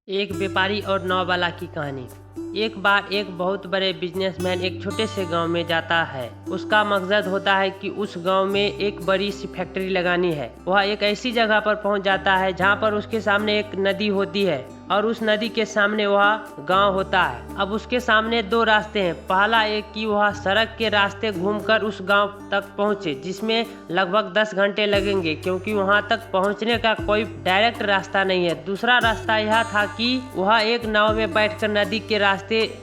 एक व्यापारी और नाव वाला की कहानी। एक बार एक बहुत बड़े बिजनेसमैन एक छोटे से गांव में जाता है। उसका मकसद होता है कि उस गांव में एक बड़ी सी फैक्ट्री लगानी है। वह एक ऐसी जगह पर पहुंच जाता है जहां पर उसके सामने एक नदी होती है और उस नदी के सामने वह गांव होता है। अब उसके सामने दो रास्ते हैं। पहला एक कि वह सड़क के रास्ते घूमकर उस गांव तक पहुंचे, जिसमें लगभग 10 घंटे लगेंगे क्योंकि वहां तक पहुंचने का कोई डायरेक्ट रास्ता नहीं है। दूसरा रास्ता यह था कि वह एक नाव में बैठकर नदी के रास्ते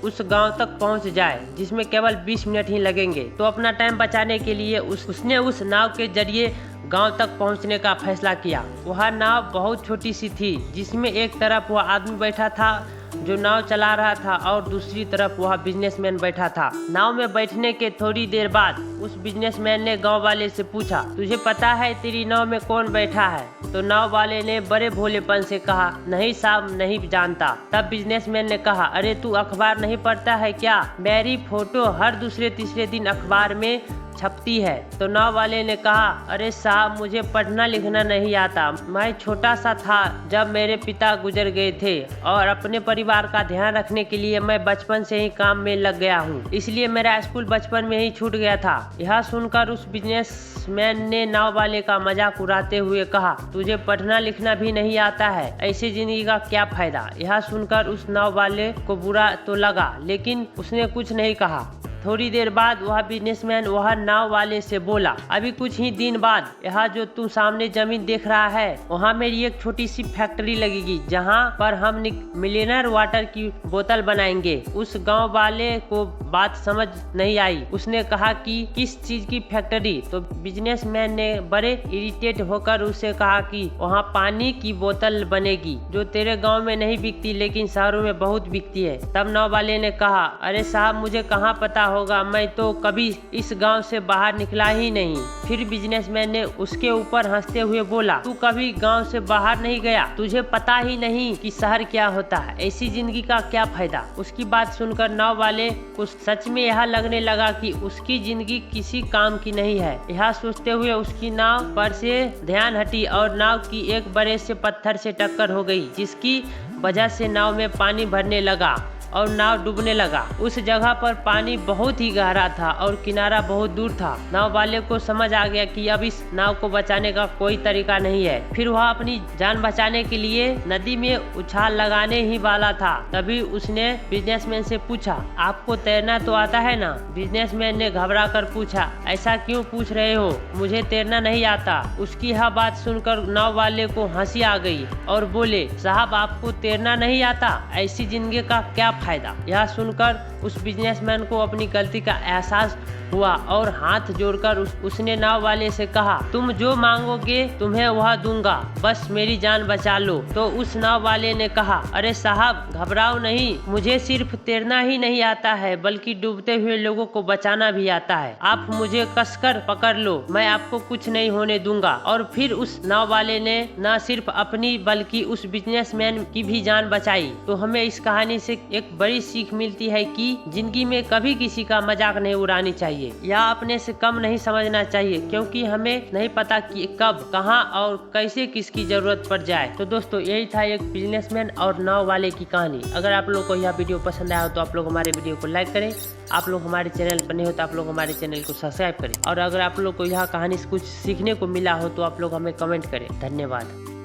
उस गांव तक पहुंच जाए, जिसमें केवल 20 मिनट ही लगेंगे। तो अपना टाइम बचाने के लिए उसने उस नाव के जरिए गांव तक पहुंचने का फैसला किया। वह नाव बहुत छोटी सी थी, जिसमें एक तरफ वह आदमी बैठा था जो नाव चला रहा था और दूसरी तरफ वह बिजनेसमैन बैठा था। नाव में बैठने के थोड़ी देर बाद उस बिजनेसमैन ने गांव वाले से पूछा, तुझे पता है तेरी नाव में कौन बैठा है? तो नाव वाले ने बड़े भोलेपन से कहा, नहीं साहब, नहीं जानता। तब बिजनेसमैन ने कहा, अरे तू अखबार नहीं पढ़ता है क्या? मेरी फोटो हर दूसरे तीसरे दिन अखबार में छपती है। तो नाव वाले ने कहा, अरे साहब, मुझे पढ़ना लिखना नहीं आता। मैं छोटा सा था जब मेरे पिता गुजर गए थे और अपने परिवार का ध्यान रखने के लिए मैं बचपन से ही काम में लग गया हूँ, इसलिए मेरा स्कूल बचपन में ही छूट गया था। यह सुनकर उस बिजनेसमैन ने नाव वाले का मजाक उड़ाते हुए कहा, तुझे पढ़ना लिखना भी नहीं आता है, ऐसी जिंदगी का क्या फायदा? यह सुनकर उस नाव वाले को बुरा तो लगा, लेकिन उसने कुछ नहीं कहा। थोड़ी देर बाद वह बिजनेसमैन वह नाव वाले से बोला, अभी कुछ ही दिन बाद यहाँ जो तू सामने जमीन देख रहा है, वहाँ मेरी एक छोटी सी फैक्ट्री लगेगी, जहाँ पर हम मिलेनियर वाटर की बोतल बनाएंगे। उस गांव वाले को बात समझ नहीं आई। उसने कहा कि किस चीज की फैक्ट्री? तो बिजनेसमैन ने बड़े इरिटेट होकर उसे कहा कि वहाँ पानी की बोतल बनेगी, जो तेरे गाँव में नहीं बिकती लेकिन शहरों में बहुत बिकती है। तब नाव वाले ने कहा, अरे साहब, मुझे कहाँ पता होगा, मैं तो कभी इस गांव से बाहर निकला ही नहीं। फिर बिजनेसमैन ने उसके ऊपर हंसते हुए बोला, तू कभी गांव से बाहर नहीं गया, तुझे पता ही नहीं कि शहर क्या होता है, ऐसी जिंदगी का क्या फायदा? उसकी बात सुनकर नाव वाले को सच में यह लगने लगा कि उसकी जिंदगी किसी काम की नहीं है। यह सोचते हुए उसकी नाव पर से ध्यान हटी और नाव की एक बड़े से पत्थर से टक्कर हो गई, जिसकी वजह से नाव में पानी भरने लगा और नाव डूबने लगा। उस जगह पर पानी बहुत ही गहरा था और किनारा बहुत दूर था। नाव वाले को समझ आ गया कि अब इस नाव को बचाने का कोई तरीका नहीं है। फिर वह अपनी जान बचाने के लिए नदी में उछाल लगाने ही वाला था। तभी उसने बिजनेसमैन से पूछा, आपको तैरना तो आता है ना? बिजनेसमैन ने घबरा कर पूछा, ऐसा क्यों पूछ रहे हो? मुझे तैरना नहीं आता। उसकी यह बात सुनकर नाव वाले को हंसी आ गई और बोले, साहब, आपको तैरना नहीं आता, ऐसी जिंदगी का क्या फायदा? यह सुनकर उस बिजनेसमैन को अपनी गलती का एहसास हुआ और हाथ जोड़कर उसने नाव वाले से कहा, तुम जो मांगोगे तुम्हें वह दूंगा, बस मेरी जान बचा लो। तो उस नाव वाले ने कहा, अरे साहब, घबराओ नहीं, मुझे सिर्फ तैरना ही नहीं आता है बल्कि डूबते हुए लोगों को बचाना भी आता है। आप मुझे कसकर पकड़ लो, मैं आपको कुछ नहीं होने दूंगा। और फिर उस नाव वाले ने न सिर्फ अपनी बल्कि उस बिजनेसमैन की भी जान बचाई। तो हमें इस कहानी से एक बड़ी सीख मिलती है कि जिंदगी में कभी किसी का मजाक नहीं उड़ानी चाहिए या अपने से कम नहीं समझना चाहिए, क्योंकि हमें नहीं पता कि कब, कहां और कैसे किसकी जरूरत पड़ जाए। तो दोस्तों, यही था एक बिजनेसमैन और नाव वाले की कहानी। अगर आप लोग को यह वीडियो पसंद आया हो तो आप लोग हमारे वीडियो को लाइक करें। आप लोग हमारे चैनल पर नए हो तो आप लोग हमारे चैनल को सब्सक्राइब करें। और अगर आप लोग को यह कहानी से कुछ सीखने को मिला हो तो आप लोग हमें कमेंट करें। धन्यवाद।